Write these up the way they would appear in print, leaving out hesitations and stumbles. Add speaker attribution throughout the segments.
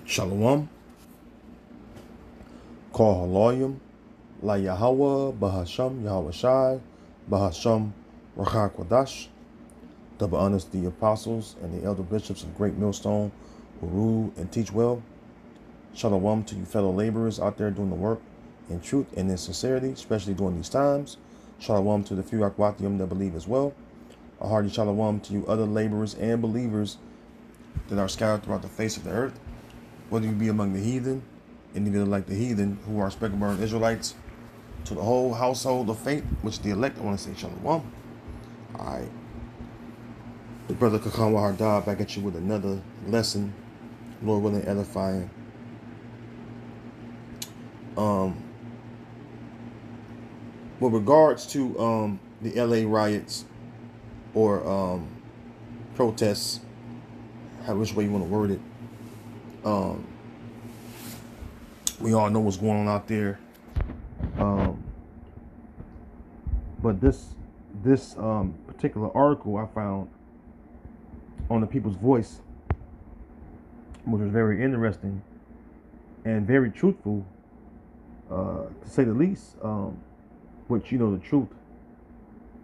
Speaker 1: Shalom, Kol Haloyim, La Yahweh, Bahasham, Yahweh Shai, Bahasham, Rachar Kodash. Double honors to the apostles and the elder bishops of Great Millstone who rule and teach well. Shalom to you fellow laborers out there doing the work in truth and in sincerity, especially during these times. Shalom to the few Akwathium that believe as well. A hearty shalom to you other laborers and believers that are scattered throughout the face of the earth, whether you be among the heathen, and even like the heathen who are speckled born Israelites, to the whole household of faith, which the elect, I want to say shalom. All right. The brother Kakan Wahardar back at you with another lesson, Lord willing, edifying. With regards to the LA riots or protests, which way you want to word it, we all know what's going on out there. But this particular article I found on the People's Voice, which was very interesting and very truthful, to say the least. Which the truth.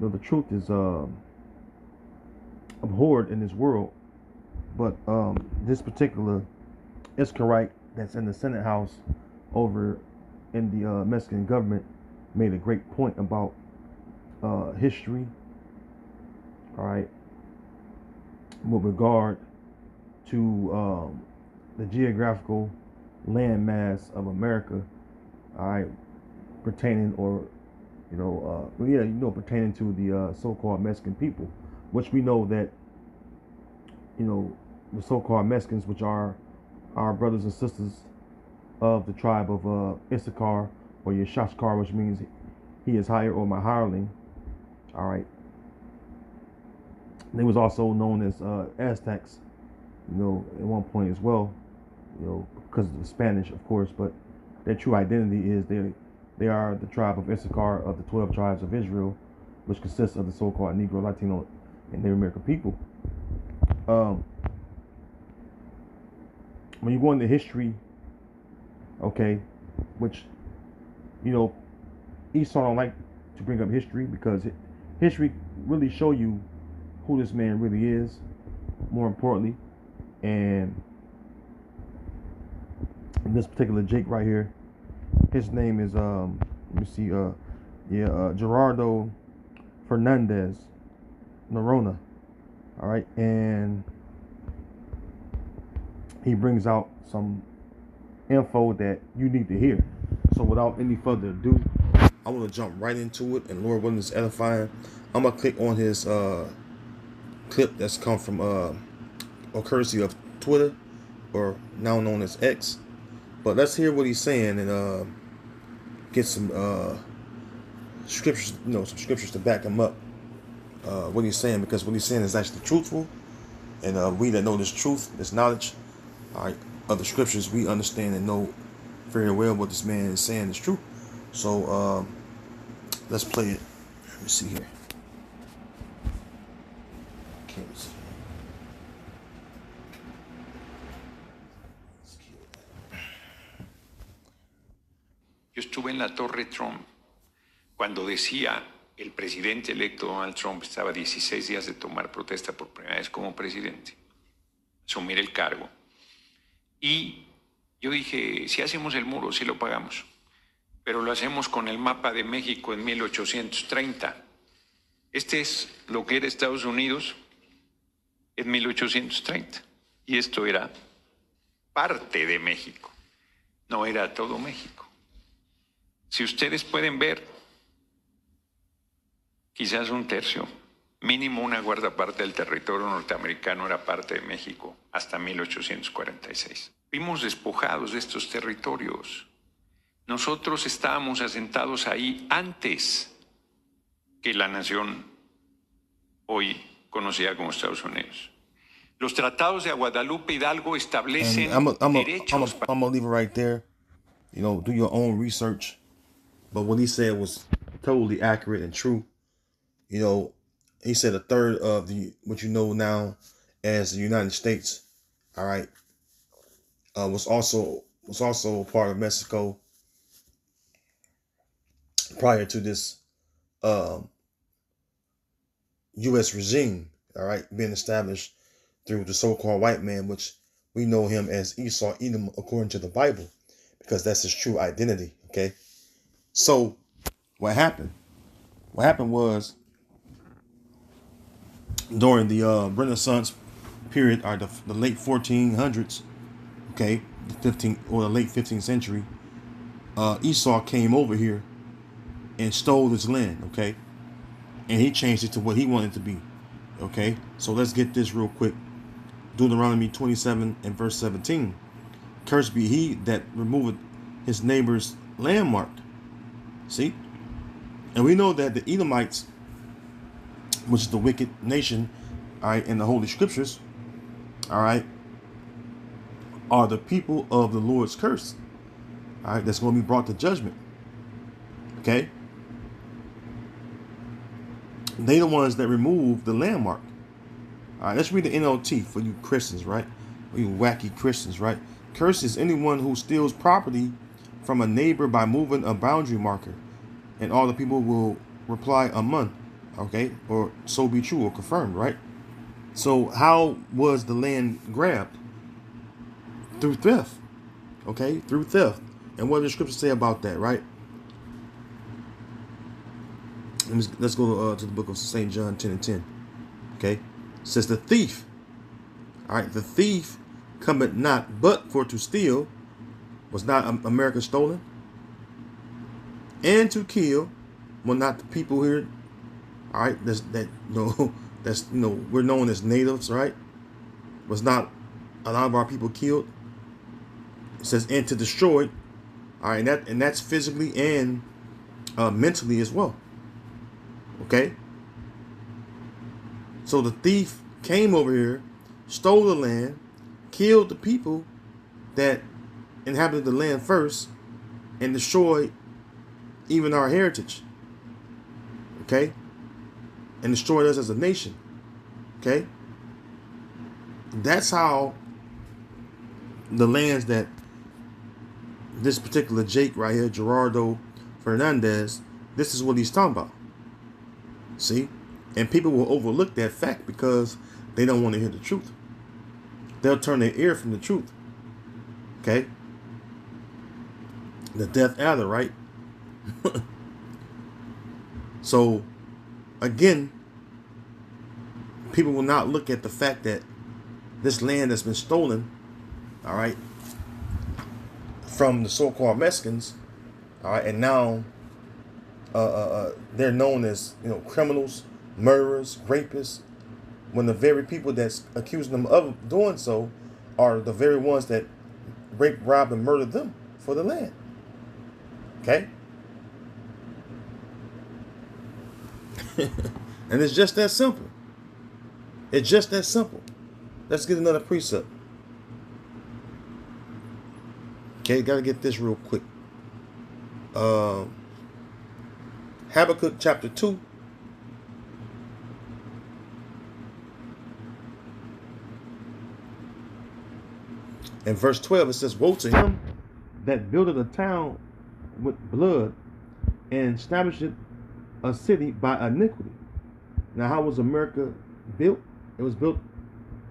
Speaker 1: The truth is abhorred in this world. But this particular Iscarite that's in the Senate House over in the Mexican government made a great point about history. All right, with regard to the geographical landmass of America. All right, pertaining or pertaining to the so-called Mexican people, which we know that the so-called Mexicans, which are our brothers and sisters of the tribe of Issachar or Yeshashkar, which means he is higher or my hireling. All right. They was also known as Aztecs, at one point as well, because of the Spanish, of course, but their true identity is they are the tribe of Issachar of the 12 tribes of Israel, which consists of the so-called Negro, Latino, and Native American people. When you go into history, okay, which, Esau don't like to bring up history because history really show you who this man really is, more importantly. And this particular Jake right here, his name is let me see, Gerardo Fernandez Norona. All right, and he brings out some info that you need to hear. So without any further ado, I want to jump right into it, and Lord willing, is edifying. I'm gonna click on his clip that's come from or courtesy of Twitter, or now known as X. But let's hear what he's saying and get some scriptures, some scriptures to back him up. What he's saying, because what he's saying is actually truthful, and we that know this truth, this knowledge, all right, of the scriptures, we understand and know very well what this man is saying is true. So let's play it. Let me see here. Can't see.
Speaker 2: Yo estuve en la Torre Trump cuando decía el presidente electo Donald Trump estaba 16 días de tomar protesta por primera vez como presidente, asumir el cargo. Y yo dije, si hacemos el muro, sí lo pagamos, pero lo hacemos con el mapa de México en 1830. Este es lo que era Estados Unidos en 1830. Y esto era parte de México, no era todo México. Si ustedes pueden ver, quizás un tercio, mínimo una cuarta parte del territorio norteamericano era parte de México hasta 1846. Fuimos despojados de estos territorios. Nosotros estábamos asentados ahí antes que la nación hoy conocida como Estados Unidos. Los tratados de Guadalupe Hidalgo establecen derechos.
Speaker 1: I'm gonna leave it right there. Do your own research. But what he said was totally accurate and true. He said a third of what you know now as the United States, all right, was also a part of Mexico prior to this um, U.S. regime. All right, being established through the so-called white man, which we know him as Esau Edom according to the Bible, because that's his true identity. Okay, so what happened? What happened was during the Renaissance period, or the late 1400s, okay, the 15th or the late 15th century, Esau came over here and stole this land, okay, and he changed it to what he wanted it to be, okay. So let's get this real quick. Deuteronomy 27 and verse 17. Cursed be he that removeth his neighbor's landmark. See, and we know that the Edomites, which is the wicked nation, all right, in the Holy Scriptures, all right, are the people of the Lord's curse, all right, that's going to be brought to judgment, okay. They the ones that remove the landmark. All right, let's read the NLT for you Christians, right? For you wacky Christians, right? Curse is anyone who steals property from a neighbor by moving a boundary marker, and all the people will reply amen, okay, or so be true or confirmed, right? So how was the land grabbed? Through theft, okay, through theft. And what does the scripture say about that, right? Let's go to the book of St. John 10 and 10, okay? It says the thief, all right, the thief cometh not but for to steal. Was not America stolen? And to kill. Well, not the people here, all right, that's we're known as natives, right? Was not a lot of our people killed? It says and to destroy, all right, and that's physically and mentally as well. Okay, so the thief came over here, stole the land, killed the people that inhabited the land first, and destroyed even our heritage. Okay, and destroyed us as a nation. Okay, that's how the lands that this particular Jake right here, Gerardo Fernandez, this is what he's talking about. See? And people will overlook that fact because they don't want to hear the truth. They'll turn their ear from the truth. Okay? The death adder, right? So, again, people will not look at the fact that this land has been stolen, all right, from the so-called Mexicans, all right, and now they're known as criminals, murderers, rapists, when the very people that's accusing them of doing so are the very ones that raped, robbed, and murdered them for the land. Okay? And it's just that simple. It's just that simple. Let's get another precept. Okay, gotta get this real quick. Habakkuk chapter 2. In verse 12, it says, woe to him that buildeth a town with blood and establisheth a city by iniquity. Now, how was America built? It was built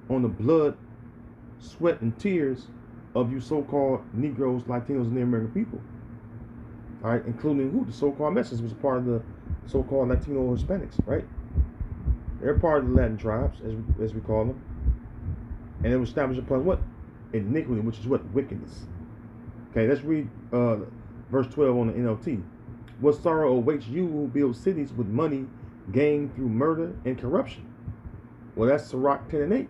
Speaker 1: on the blood, sweat, and tears of you so-called Negroes, Latinos, and Native American people. All right, including who? The so-called Mexicans was part of the so-called Latino Hispanics, right? They're part of the Latin tribes, as we call them. And it was established upon what? Iniquity, which is what? Wickedness. Okay, let's read verse 12 on the NLT. What sorrow awaits you who build cities with money gained through murder and corruption? Well, that's Sirach 10 and 8.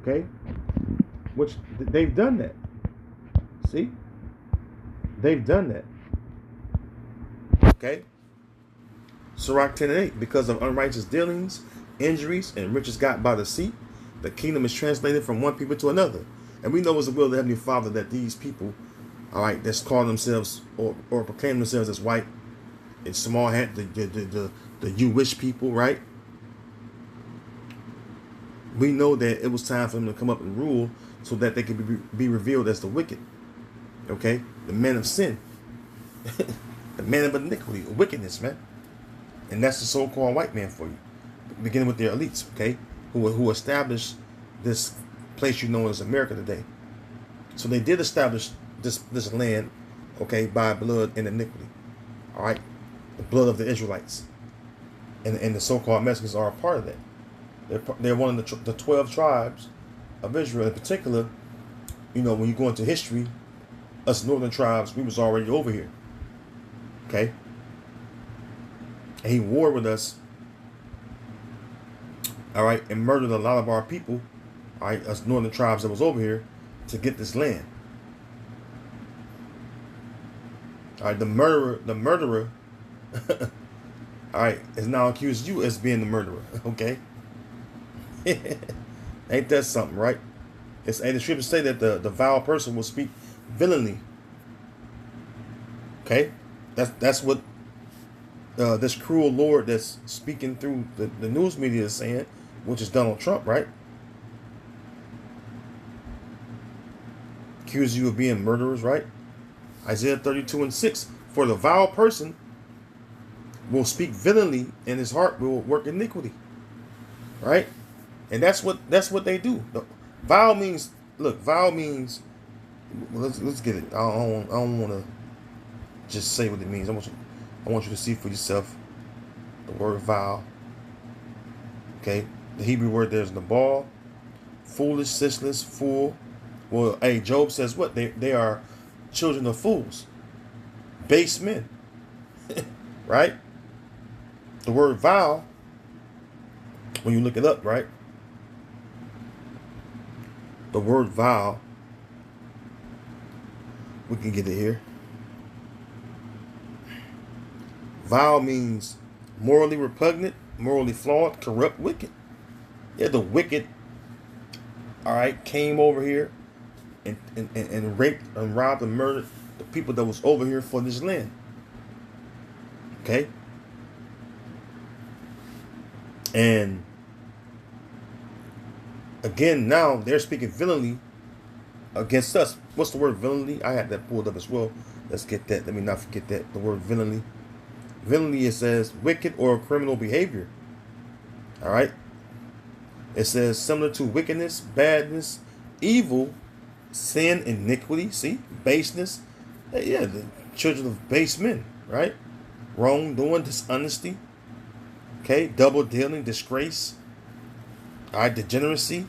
Speaker 1: Okay? Which they've done that. See? They've done that. Okay? Sirach 10 and 8. Because of unrighteous dealings, injuries, and riches got by deceit, the kingdom is translated from one people to another. And we know it's the will of the Heavenly Father that these people, all right, that's calling themselves or proclaim themselves as white, in small hat, the Jewish people, right? we know that it was time for them to come up and rule so that they could be revealed as the wicked. Okay? The men of sin. The man of iniquity, wickedness, man. And that's the so-called white man for you. Beginning with their elites, okay? Who established this place you know as America today. So they did establish this land, okay, by blood and iniquity. All right? The blood of the Israelites. And the so-called Mexicans are a part of that. They're one of the 12 tribes of Israel. In particular, you know, when you go into history, us northern tribes, we was already over here. Okay? And he warred with us, all right, and murdered a lot of our people, all right, us northern tribes that was over here to get this land. All right, the murderer, all right, is now accused you as being the murderer, okay? Ain't that something, right? And the scriptures say that the vile person will speak villainy. Okay? That's what this cruel Lord that's speaking through the news media is saying, which is Donald Trump, right? Accuse you of being murderers, right? Isaiah 32:6. For the vile person will speak villainy, and his heart will work iniquity. Right? And that's what they do. Vile means, look, vile means, let's get it. I don't want to just say what it means. I want you to see for yourself the word vile. Okay? The Hebrew word there is nabal, foolish, senseless, fool. Well, hey, Job says what? They are children of fools. Base men. Right? The word vile, when you look it up, right? The word vile, we can get it here. Vile means morally repugnant, morally flawed, corrupt, wicked. Yeah, the wicked, all right, came over here and raped and robbed and murdered the people that was over here for this land. Okay? And again, now they're speaking villainy against us. What's the word villainy? I had that pulled up as well. Let's get that. Let me not forget that. The word villainy. Villainy, it says wicked or criminal behavior. All right? It says similar to wickedness, badness, evil, sin, iniquity. See? Baseness. Yeah, the children of base men, right? Wrongdoing, dishonesty. Okay? Double dealing, disgrace. All right, degeneracy.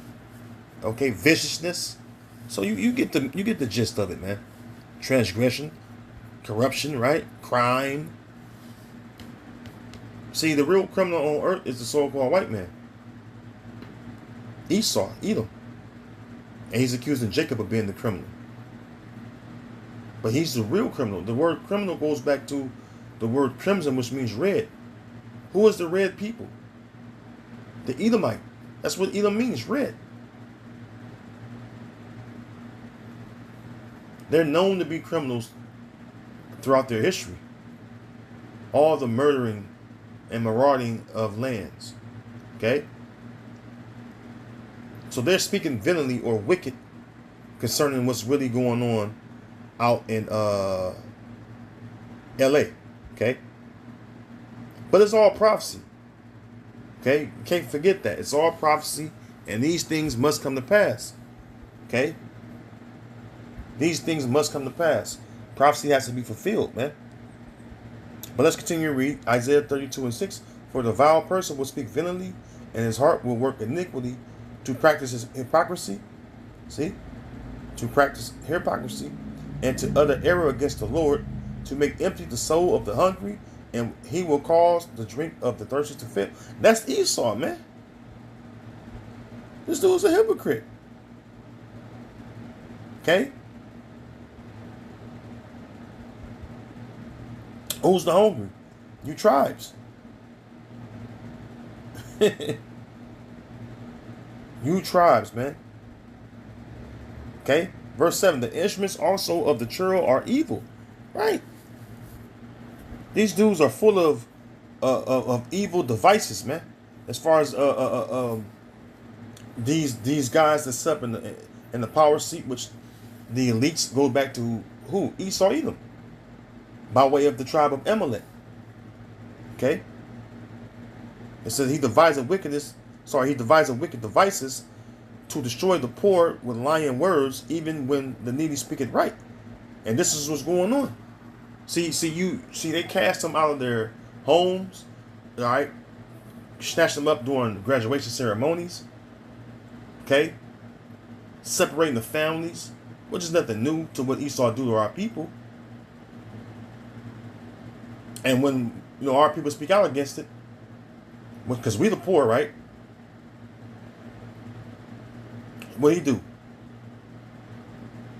Speaker 1: Okay, viciousness. So you get the gist of it, man. Transgression, corruption, right? Crime. See, the real criminal on earth is the so-called white man. Esau, Edom. And he's accusing Jacob of being the criminal. But he's the real criminal. The word criminal goes back to the word crimson, which means red. Who is the red people? The Edomite. That's what Edom means, red. They're known to be criminals throughout their history. All the murdering and marauding of lands. Okay? So they're speaking villainy or wicked concerning what's really going on out in LA. Okay? But it's all prophecy. Okay? You can't forget that. It's all prophecy, and these things must come to pass. Okay? These things must come to pass. Prophecy has to be fulfilled, man. But let's continue to read Isaiah 32:6. For the vile person will speak villainy, and his heart will work iniquity to practice his hypocrisy. See? To practice hypocrisy and to utter error against the Lord, to make empty the soul of the hungry, and he will cause the drink of the thirsty to fail. That's Esau, man. This dude's a hypocrite. Okay? Who's the hungry? You tribes. You tribes, man. Okay? Verse 7. The instruments also of the churl are evil. Right? These dudes are full of evil devices, man. As far as these guys that's up in the power seat, which the elites go back to who? Esau, Edom, by way of the tribe of Amalek. Okay. It says he devised wicked devices to destroy the poor with lying words, even when the needy speak it right. And this is what's going on. See, they cast them out of their homes, all right? Snatch them up during graduation ceremonies, okay? Separating the families, which is nothing new to what Esau do to our people. And when our people speak out against it, because we the poor, right? What he do?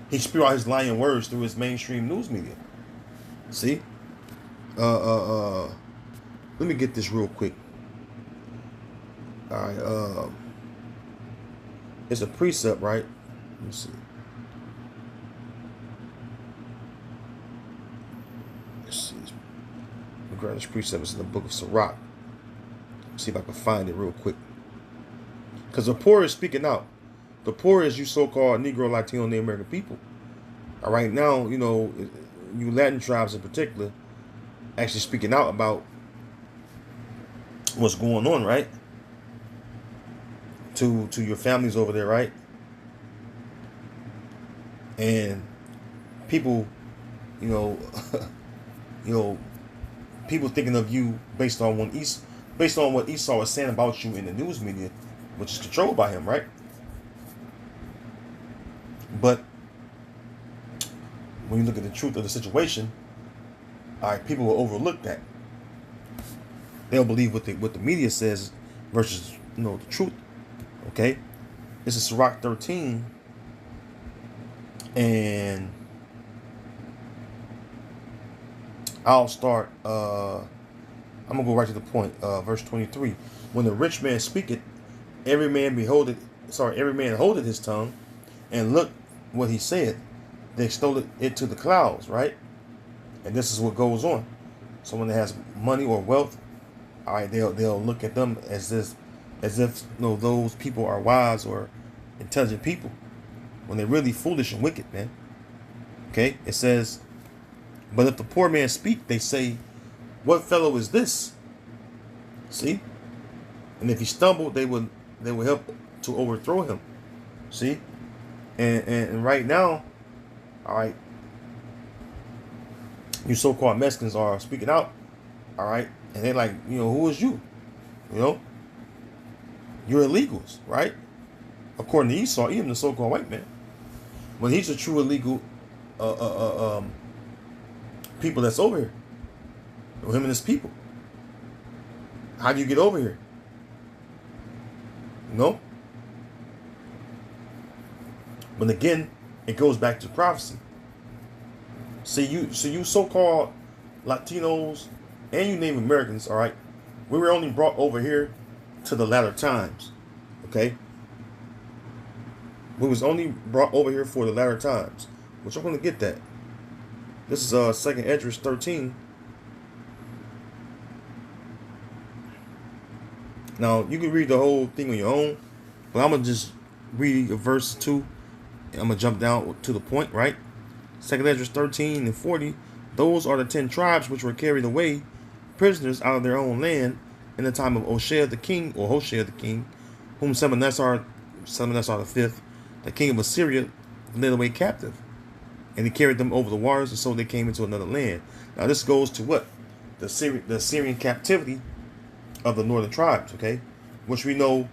Speaker 1: He spew out his lying words through his mainstream news media. See? Let me get this real quick. All right. It's a precept, right? Let me see. Let's see. The greatest precept is in the book of Sirach. See if I can find it real quick. Because the poor is speaking out. The poor is you so-called Negro, Latino, Native American people. All right, now, you Latin tribes in particular actually speaking out about what's going on, right? To your families over there, right? And people, people thinking of you based on what Esau was saying about you in the news media, which is controlled by him, right? But when you look at the truth of the situation, all right, people will overlook that. They'll believe what the media says versus the truth. Okay, this is Sirach 13, and I'll start. I'm gonna go right to the point. Verse 23. When the rich man speaketh, every man holdeth his tongue, and look what he said. They extolled it to the clouds, right? And this is what goes on. Someone that has money or wealth, all right, they'll look at them as if those people are wise or intelligent people, when they're really foolish and wicked, man. Okay, it says, but if the poor man speak, they say, what fellow is this? See? And if he stumbled, they would help to overthrow him. See? And right now, all right, you so-called Mexicans are speaking out, all right, and they're like, who is you? You're illegals, right? According to Esau, even the so-called white man, when he's a true illegal people that's over here, him and his people. How do you get over here? But again, it goes back to prophecy. See you so-called Latinos and you Native Americans, all right, we were only brought over here to the latter times. Okay? We was only brought over here for the latter times, which I'm going to get that. This is 2nd Esdras 13. Now, you can read the whole thing on your own, but I'm going to just read a verse 2. I'm going to jump down to the point, right? 2nd Esdras 13 and 40. Those are the 10 tribes which were carried away prisoners out of their own land in the time of Hoshea the king, whom Shalmaneser the fifth, the king of Assyria, led away captive. And he carried them over the waters, and so they came into another land. Now this goes to what? The Assyrian captivity of the northern tribes, okay? Which we know,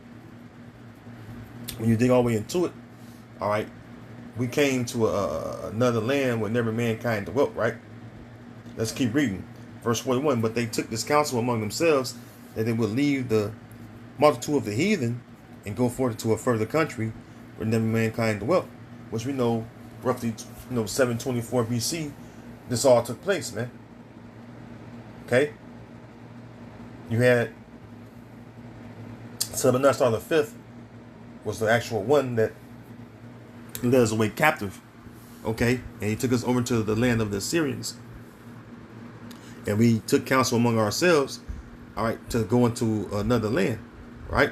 Speaker 1: when you dig all the way into it, all right, we came to another land where never mankind dwelt, right? Let's keep reading. Verse 41, but they took this counsel among themselves that they would leave the multitude of the heathen and go forth to a further country where never mankind dwelt, which we know roughly 724 BC, this all took place, man. Okay? You had Shalmaneser the fifth was the actual one that led us away captive. Okay? And he took us over to the land of the Assyrians. And we took counsel among ourselves, all right, to go into another land, right?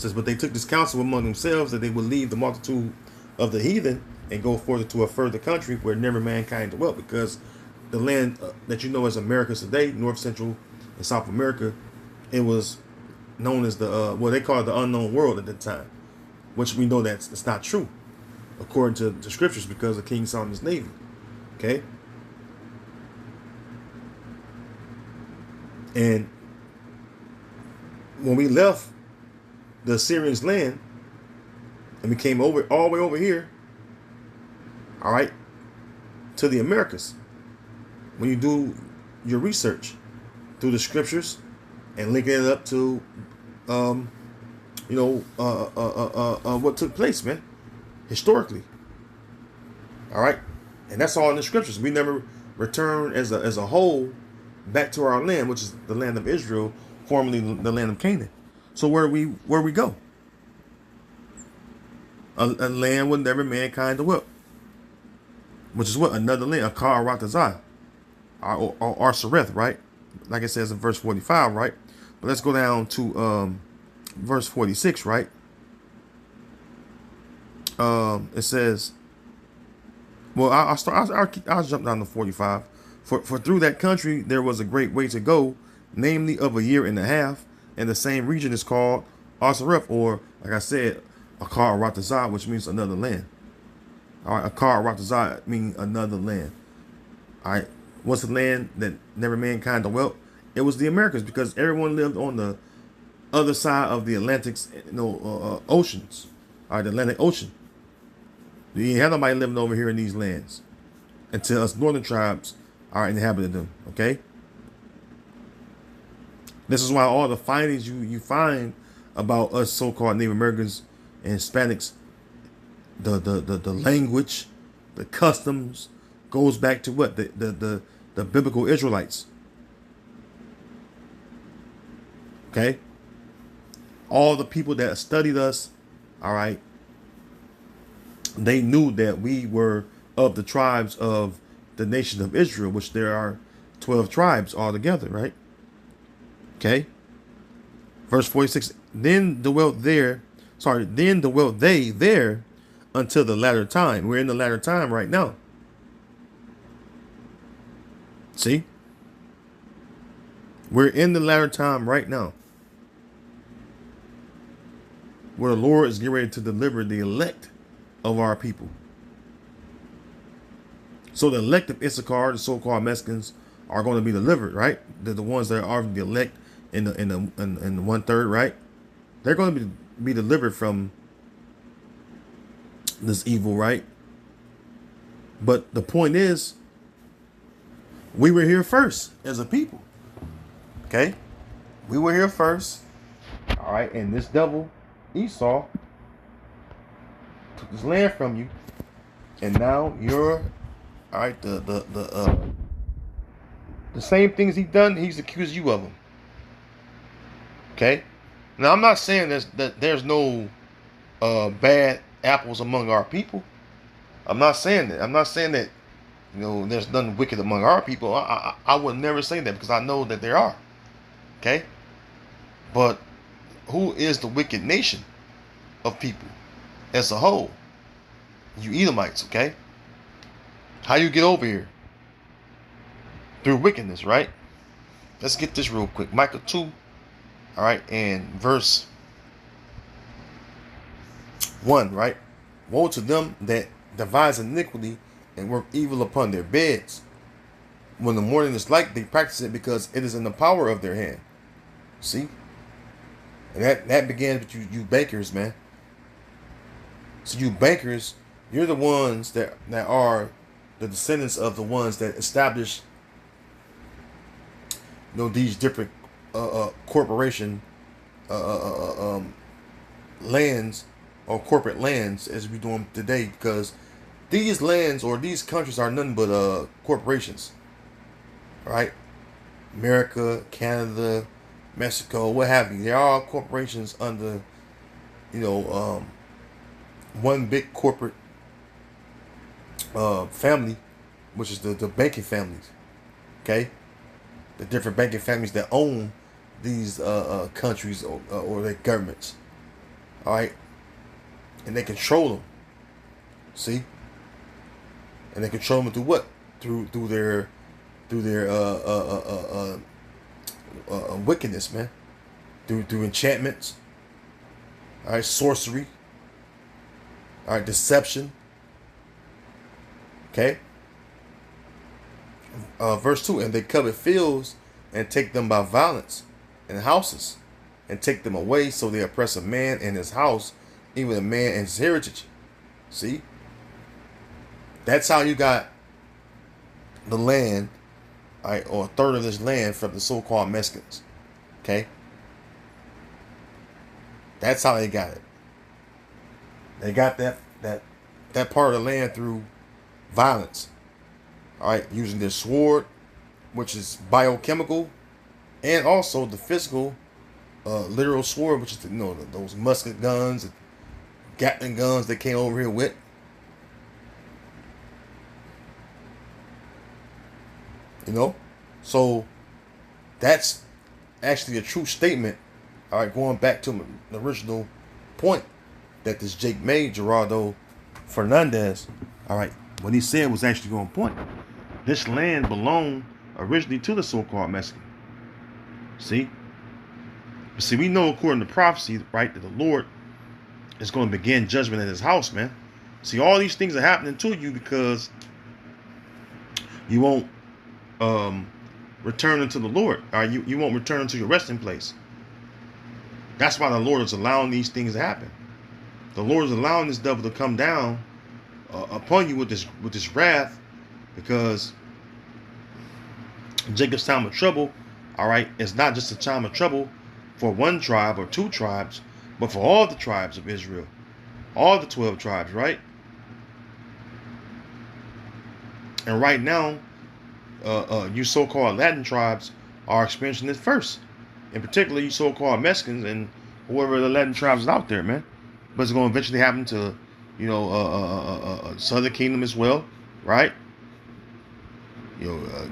Speaker 1: says, but they took this counsel among themselves that they would leave the multitude of the heathen and go forth to a further country where never mankind dwelt, because the land that you know as America today, North, Central, and South America, it was known as the what they call it the unknown world at the time, which we know that's not true according to the scriptures because of King Solomon's navy. Okay, and when we left the Assyrians' land and we came over all the way over here, all right, to the Americas, when you do your research through the scriptures and linking it up to what took place, man, historically, all right, and that's all in the scriptures. We never returned as a whole back to our land, which is the land of Israel, formerly the land of Canaan. So where we go? A land where never mankind dwelt, which is what? Another land, a Akar Ratazah, or Sareth, right? Like it says in verse 45, right? But let's go down to verse 46, right? It says, well, I'll jump down to 45. For through that country there was a great way to go, namely of a year and a half, and the same region is called Asareth, or like I said, Akar Ratazah, which means another land. All right, Akar Ratazah means another land. All right, what's the land that never mankind dwelt? It was the Americas, because everyone lived on the other side of the Atlantic's, oceans. All right, the Atlantic Ocean. You ain't had nobody living over here in these lands until us northern tribes are inhabited them. Okay. This is why all the findings you find about us so-called Native Americans and Hispanics, the language, the customs, goes back to what? The biblical Israelites. Okay? All the people that studied us, all right, they knew that we were of the tribes of the nation of Israel, which there are 12 tribes altogether, right? Okay. Verse 46, then dwelt they there until the latter time. We're in the latter time right now. See? We're in the latter time right now, where the Lord is getting ready to deliver the elect of our people. So the elect of Issachar, the so-called Mexicans, are going to be delivered, right? They're the ones that are the elect in the 1/3, right? They're going to be delivered from this evil, right? But the point is, we were here first as a people. Okay? We were here first. All right, and this devil, Esau, took this land from you, and now you're, all right, the same things he done, he's accused you of them. Okay? Now, I'm not saying that there's no bad apples among our people. I'm not saying that. I'm not saying that, there's nothing wicked among our people. I would never say that, because I know that there are. Okay? But who is the wicked nation of people as a whole? You Edomites, okay? How you get over here? Through wickedness, right? Let's get this real quick. Micah 2, all right, and verse 1, right? Woe to them that devise iniquity and work evil upon their beds. When the morning is light, they practice it, because it is in the power of their hand. See? And that begins with you bankers, man. So you bankers, you're the ones that are the descendants of the ones that established, these different corporation lands, or corporate lands, as we do them today, because these lands or these countries are nothing but corporations. All right? America, Canada, Mexico, what have you. They're all corporations under, one big corporate family, which is the banking families. Okay? The different banking families that own these countries or their governments. All right. And they control them. See? And they control them through what? Through their wickedness, man. Through enchantments. All right, sorcery. All right, deception. Okay. Verse 2, and they covet fields and take them by violence, and houses, and take them away, so they oppress a man and his house, even a man and his heritage. See? That's how you got the land, all right, or a third of this land from the so-called Mexicans. Okay? That's how they got it. They got that part of the land through violence. All right, using their sword, which is biochemical, and also the physical, literal sword, which is those musket guns, and Gatling guns they came over here with. So that's actually a true statement. All right, going back to the original point that this Jake made, Gerardo Fernandez. All right, what he said was actually on point. This land belonged originally to the so-called Mexican. See? But see, we know according to prophecy, right, that the Lord is going to begin judgment in his house, man. See, all these things are happening to you because you won't return unto the Lord. Or you won't return to your resting place. That's why the Lord is allowing these things to happen. The Lord is allowing this devil to come down upon you with this wrath, because Jacob's time of trouble, all right, is not just a time of trouble for one tribe or two tribes, but for all the tribes of Israel, all the 12 tribes, right? And right now, you so-called Latin tribes are experiencing it first. In particular, you so-called Mexicans and whoever the Latin tribes is out there, man. But it's going to eventually happen to, Southern Kingdom as well, right?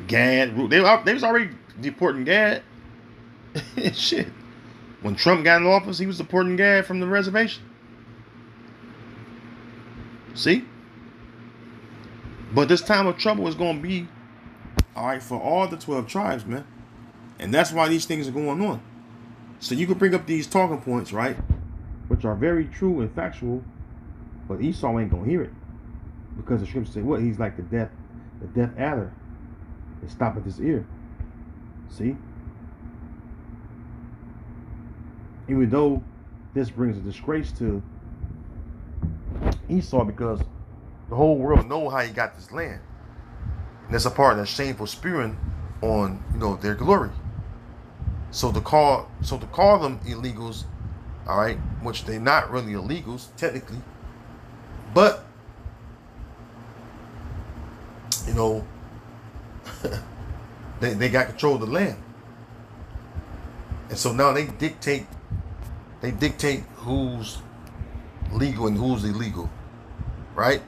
Speaker 1: Gad. They was already deporting Gad. Shit. When Trump got in office, he was deporting Gad from the reservation. See? But this time of trouble is going to be, all right, for all the 12 tribes, man. And that's why these things are going on. So you can bring up these talking points, right, which are very true and factual, but Esau ain't going to hear it. Because the scripture say what? He's like the deaf adder. They stop at his ear. See? Even though this brings a disgrace to Esau, because the whole world know how he got this land. And that's a part of that shameful spewing on, their glory. So to call them illegals, all right, which they're not really illegals technically, but they got control of the land, and so now they dictate who's legal and who's illegal, right?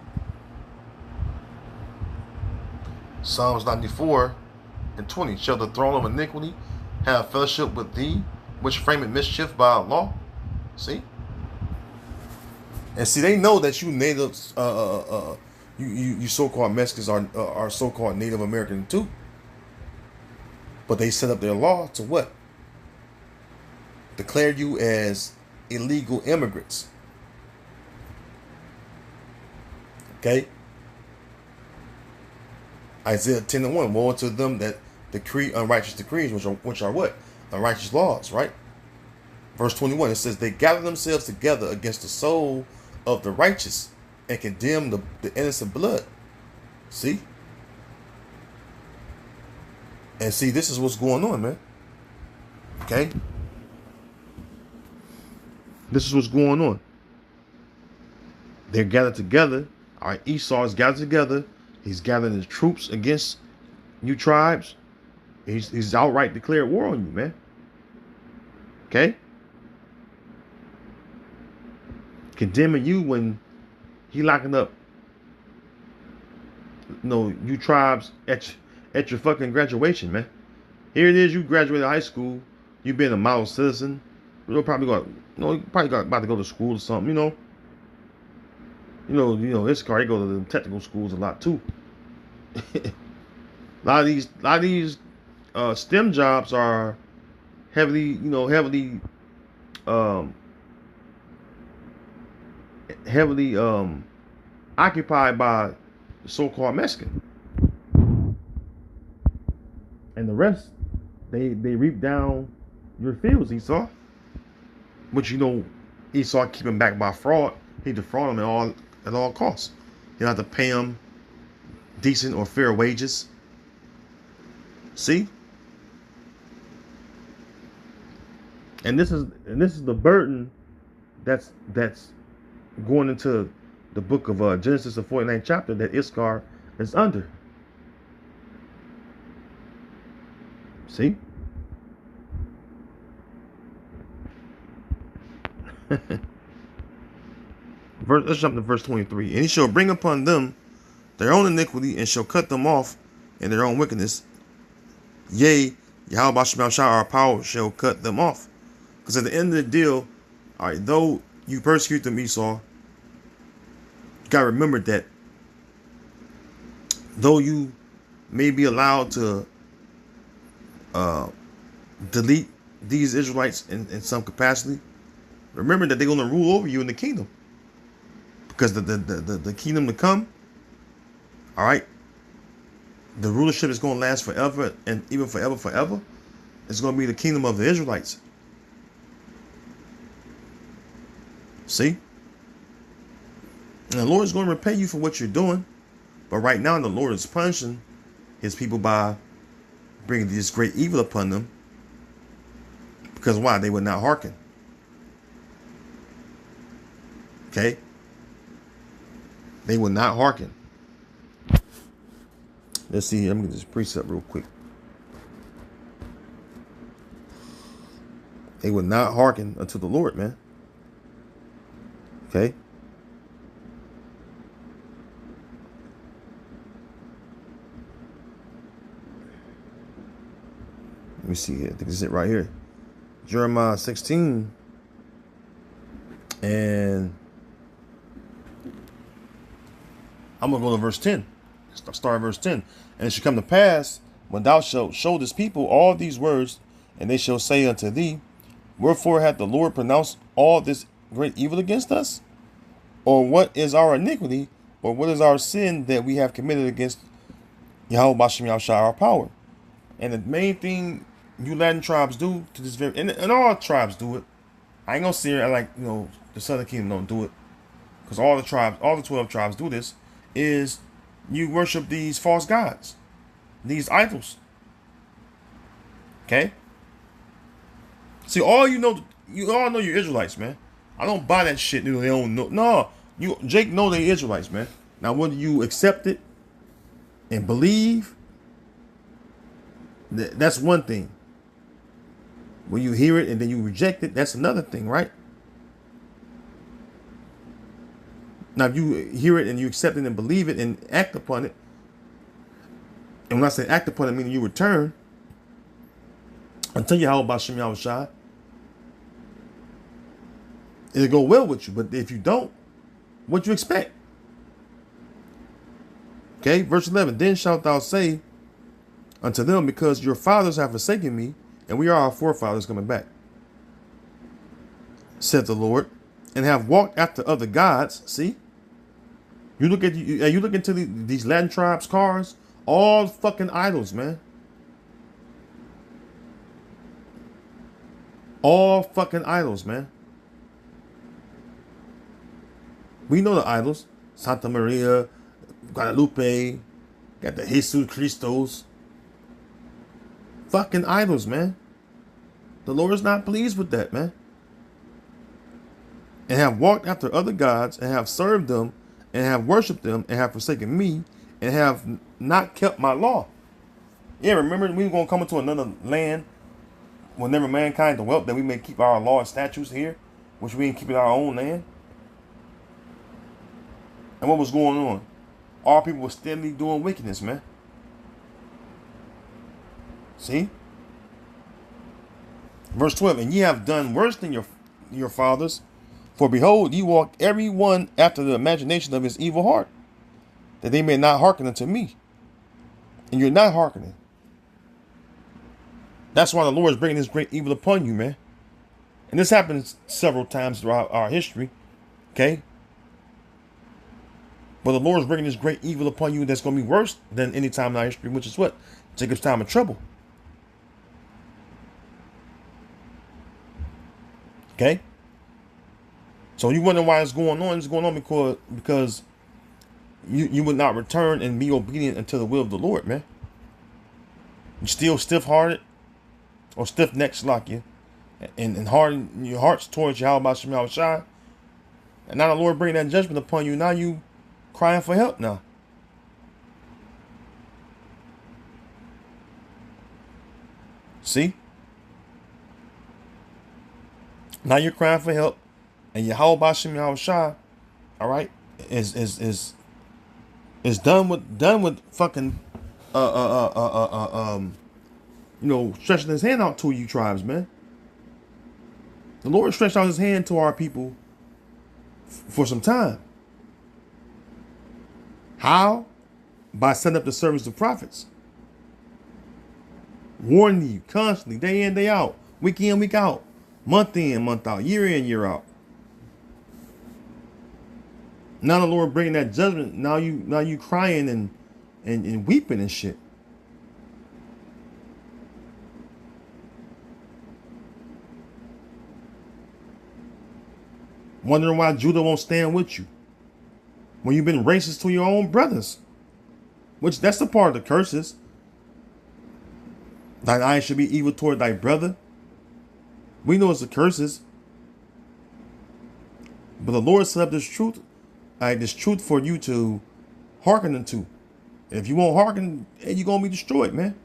Speaker 1: Psalms 94:20. Shall the throne of iniquity have fellowship with thee, which frameth mischief by law? See? And see, they know that you natives, you so-called Mexicans are so-called Native American too. But they set up their law to what? Declare you as illegal immigrants. Okay? Isaiah 10:1. Woe to them that decree unrighteous decrees, which are what? Unrighteous laws, right? Verse 21, it says, they gather themselves together against the soul of the righteous and condemn the innocent blood. See? And see, this is what's going on, man. Okay? This is what's going on. They're gathered together. All right, Esau is gathered together. He's gathering his troops against you tribes. He's outright declared war on you, man. Okay? Condemning you when he locking up, you tribes at your fucking graduation, man. Here it is, you graduated high school, you been a model citizen. You'll probably go You know, he probably got about to go to school or something. Issachar, they go to the technical schools a lot too. a lot of these STEM jobs are um, heavily occupied by the so-called Mexican, and the rest they reap down your fields, Esau. But Esau keeping back by fraud. He defraud them at all costs. You don't have to pay them decent or fair wages. See? And this is the burden that's going into the book of Genesis, the 49th chapter, that Issachar is under. See? Let's jump to verse 23. And he shall bring upon them their own iniquity, and shall cut them off in their own wickedness. Yea, Yahweh Shem Shah, our power, shall cut them off. Because at the end of the deal, all right, though you persecute them, Esau, you got to remember that though you may be allowed to delete these Israelites in some capacity, remember that they're going to rule over you in the kingdom. Because the kingdom to come, all right, the rulership is going to last forever, and even forever. It's going to be the kingdom of the Israelites. See? And the Lord is going to repay you for what you're doing. But right now, the Lord is punishing his people by bringing this great evil upon them. Because why? They would not hearken. Okay? They would not hearken. Let's see here. Let me get this precept real quick. They would not hearken unto the Lord, man. Okay? Let me see here. I think this is it right here. Jeremiah 16. And I'm going to go to verse 10. Start at verse 10. And it shall come to pass, when thou shalt show this people all these words, and they shall say unto thee, wherefore hath the Lord pronounced all this great evil against us? Or what is our iniquity? Or what is our sin that we have committed against Yahweh Bashem Yahushua, our power? And the main thing you Latin tribes do to this very, and all tribes do it. I ain't gonna say it like, the Southern Kingdom don't do it. Because all the 12 tribes do this, is you worship these false gods, these idols. Okay? See, you all know you're Israelites, man. I don't buy that shit. They don't know. No, Jake know they Israelites, man. Now, whether you accept it and believe, that's one thing. When you hear it and then you reject it, that's another thing, right? Now, if you hear it and you accept it and believe it and act upon it, and when I say act upon it, meaning you return until Yahweh Bashem Yahushua, it'll go well with you. But if you don't, what you expect? Okay, verse 11. Then shalt thou say unto them, because your fathers have forsaken me, and we are our forefathers coming back, said the Lord, and have walked after other gods. See? You look into these Latin tribes' cars, all fucking idols, man. All fucking idols, man. We know the idols. Santa Maria, Guadalupe, got the Jesus Christos. Fucking idols, man. The Lord is not pleased with that, man. And have walked after other gods, and have served them, and have worshipped them, and have forsaken me, and have not kept my law. Yeah, remember we were going to come into another land whenever mankind dwelt, that we may keep our law and statutes here, which we ain't keeping our own land. And what was going on? Our people were steadily doing wickedness, man. See? Verse 12, and ye have done worse than your your fathers. For behold, ye walk every one after the imagination of his evil heart, that they may not hearken unto me. And you're not hearkening. That's why the Lord is bringing this great evil upon you, man. And this happens several times throughout our history, okay? But the Lord is bringing this great evil upon you that's going to be worse than any time in our history, which is what? Jacob's time of trouble. Okay? So you wonder why it's going on. It's going on because you would not return and be obedient unto the will of the Lord, man. You're still stiff-hearted or stiff-necked, like you, and harden your hearts towards Yahweh Shem Yahweh Shai. And now the Lord bringing that judgment upon you. Now you crying for help now. See? Now you're crying for help. And Yahweh Shem Yahweh Shai, all right, is done with fucking stretching his hand out to you tribes, man. The Lord stretched out his hand to our people for some time. How? By sending up the servants of prophets. Warning you constantly, day in, day out, week in, week out, month in, month out, year in, year out. Now the Lord bringing that judgment. Now you crying and weeping and shit. Wondering why Judah won't stand with you. When you've been racist to your own brothers. Which that's the part of the curses. Thine eye should be evil toward thy brother. We know it's the curses. But the Lord set up this truth for you to hearken unto. If you won't hearken, you're going to be destroyed, man.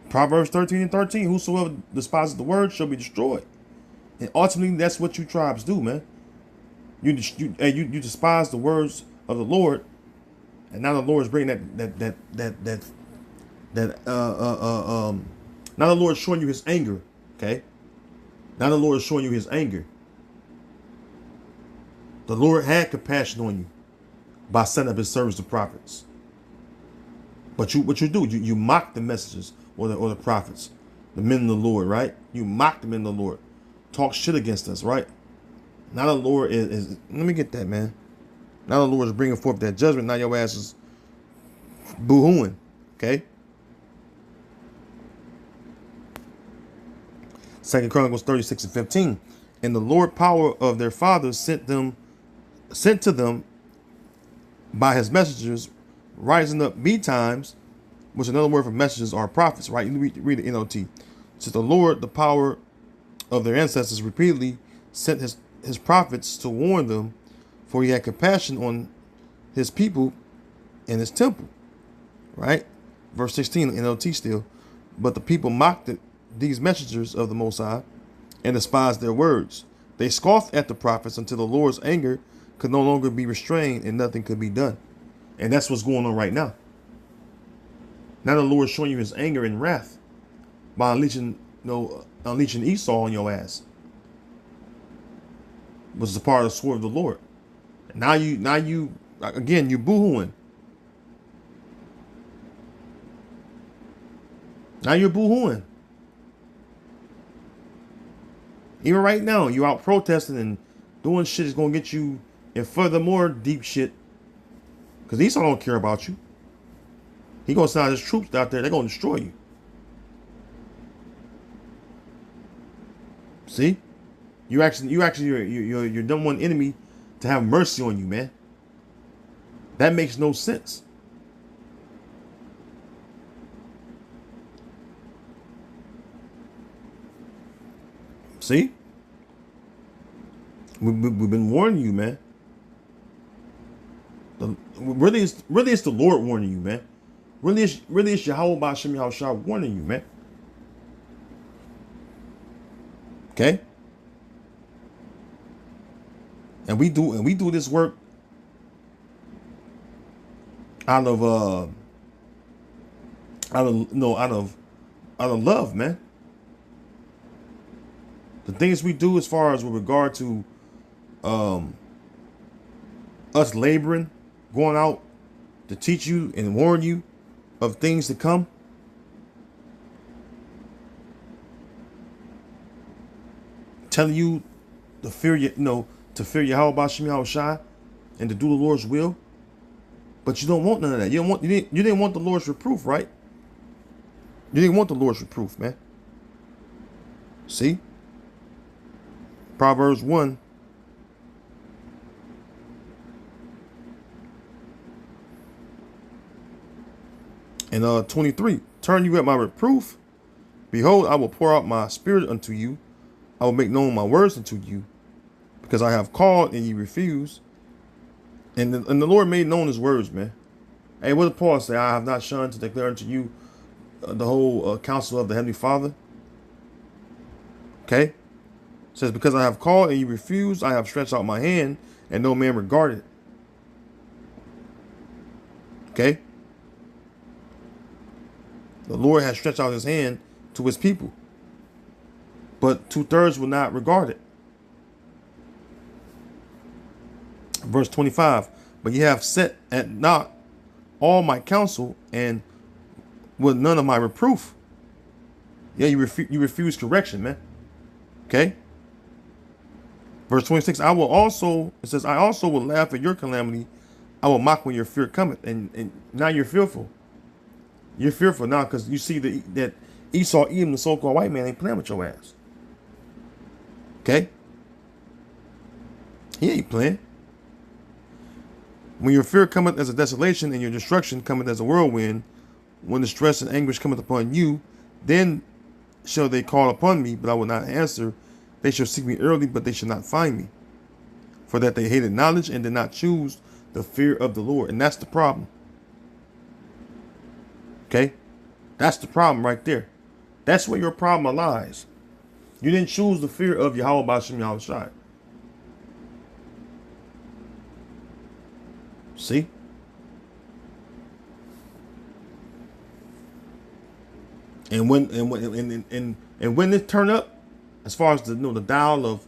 Speaker 1: Proverbs 13:13, whosoever despises the word shall be destroyed. And ultimately, that's what you tribes do, man. You despise the words of the Lord, and now the Lord is bringing now the Lord is showing you his anger, okay? Now the Lord is showing you his anger. The Lord had compassion on you by sending up his servants, the prophets. But what you do, you mock the messengers or the prophets, the men of the Lord, right? You mock the men of the Lord. Talk shit against us, right? Now the Lord is let me get that, man. Now the Lord is bringing forth that judgment. Now your ass is boo-hooing, okay? 2 Chronicles 36:15. And the Lord power of their fathers sent to them by his messengers, rising up betimes, which another word for messengers are prophets, right? You read the NLT. So the Lord, the power of their ancestors, repeatedly sent his prophets to warn them, for he had compassion on his people and his temple, right? Verse 16, NLT still. But the people mocked these messengers of the Most High and despised their words. They scoffed at the prophets until the Lord's anger could no longer be restrained and nothing could be done. And that's what's going on right now. Now the Lord is showing you his anger and wrath by unleashing Esau on your ass, which is a part of the sword of the Lord. Now you again, you boo-hooing. Now you're boo-hooing. Even right now, you out protesting and doing shit is gonna get you in furthermore deep shit. Because Esau don't care about you. He gonna send his troops out there. They're gonna destroy you. See, you're your number one enemy to have mercy on you, man. That makes no sense. See, we've been warning you, man. Really, it's the Lord warning you, man. Really, it's Yahweh Ba'Shem Yahushua warning you, man. Okay, and we do this work out of love, man. The things we do as far as with regard to us laboring, going out to teach you and warn you of things to come. Telling you to fear to fear Yahweh B'Shem Yahweh Shai and to do the Lord's will. But you don't want none of that. You didn't want the Lord's reproof, right? You didn't want the Lord's reproof, man. See? Proverbs 1. And 23. Turn you at my reproof. Behold, I will pour out my spirit unto you. I will make known my words unto you. Because I have called and ye refuse. And the Lord made known his words, man. Hey, what did Paul say? I have not shunned to declare unto you the whole counsel of the Heavenly Father. Okay? It says, because I have called and you refused, I have stretched out my hand, and no man regarded. Okay? The Lord has stretched out his hand to his people. But 2/3 will not regard it. Verse 25. But ye have set at naught all my counsel, and with none of my reproof. Yeah, you refuse correction, man. Okay? Verse 26, it says, I also will laugh at your calamity. I will mock when your fear cometh. And now you're fearful. You're fearful now because you see that Esau, even the so-called white man, ain't playing with your ass. Okay? He ain't playing. When your fear cometh as a desolation and your destruction cometh as a whirlwind, when distress and anguish cometh upon you, then shall they call upon me, but I will not answer. They shall seek me early, but they shall not find me. For that they hated knowledge and did not choose the fear of the Lord. And that's the problem. Okay? That's the problem right there. That's where your problem lies. You didn't choose the fear of Yahweh B'Shem Yahweh Shai. See? And when this turn up, as far as the the dial of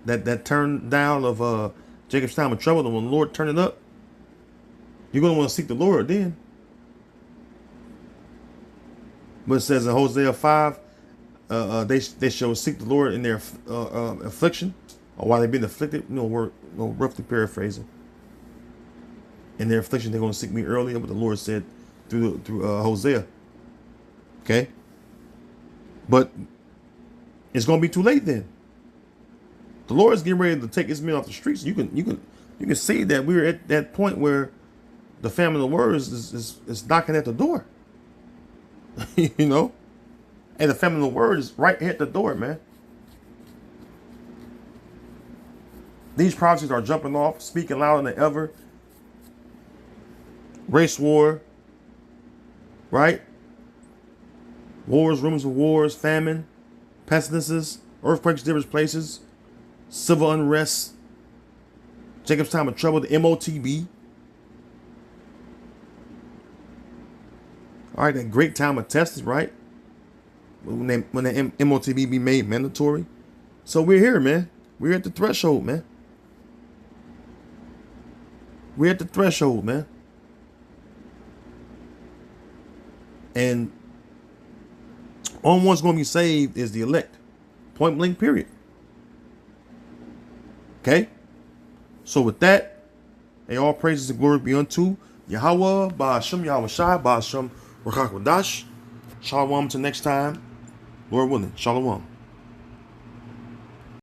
Speaker 1: that turn dial of Jacob's time of trouble, and when the Lord turn it up, you're gonna want to seek the Lord then. But it says in Hosea 5, they shall seek the Lord in their affliction, or while they've been afflicted. We're roughly paraphrasing. In their affliction, they're going to seek me earlier, but the Lord said through Hosea. Okay, but it's going to be too late then. The Lord is getting ready to take his men off the streets. You can see that we're at that point where the famine of the words is knocking at the door. And the famine of the word is right at the door, man. These prophecies are jumping off, speaking louder than ever. Race war, right? Wars, rumors of wars, famine, pestilences, earthquakes, different places, civil unrest, Jacob's time of trouble, the MOTB. All right, that great time of testing, right? When the MOTB be made mandatory. So we're here, man. We're at the threshold, man. We're at the threshold, man. And only one's going to be saved is the elect. Point blank, period. Okay? So with that, all praises and glory be unto Yahweh, Ba'Shem Yahweh Shai, Ba'Shem Ruach HaKodesh. Shalom till next time. Lord willing. Shalom.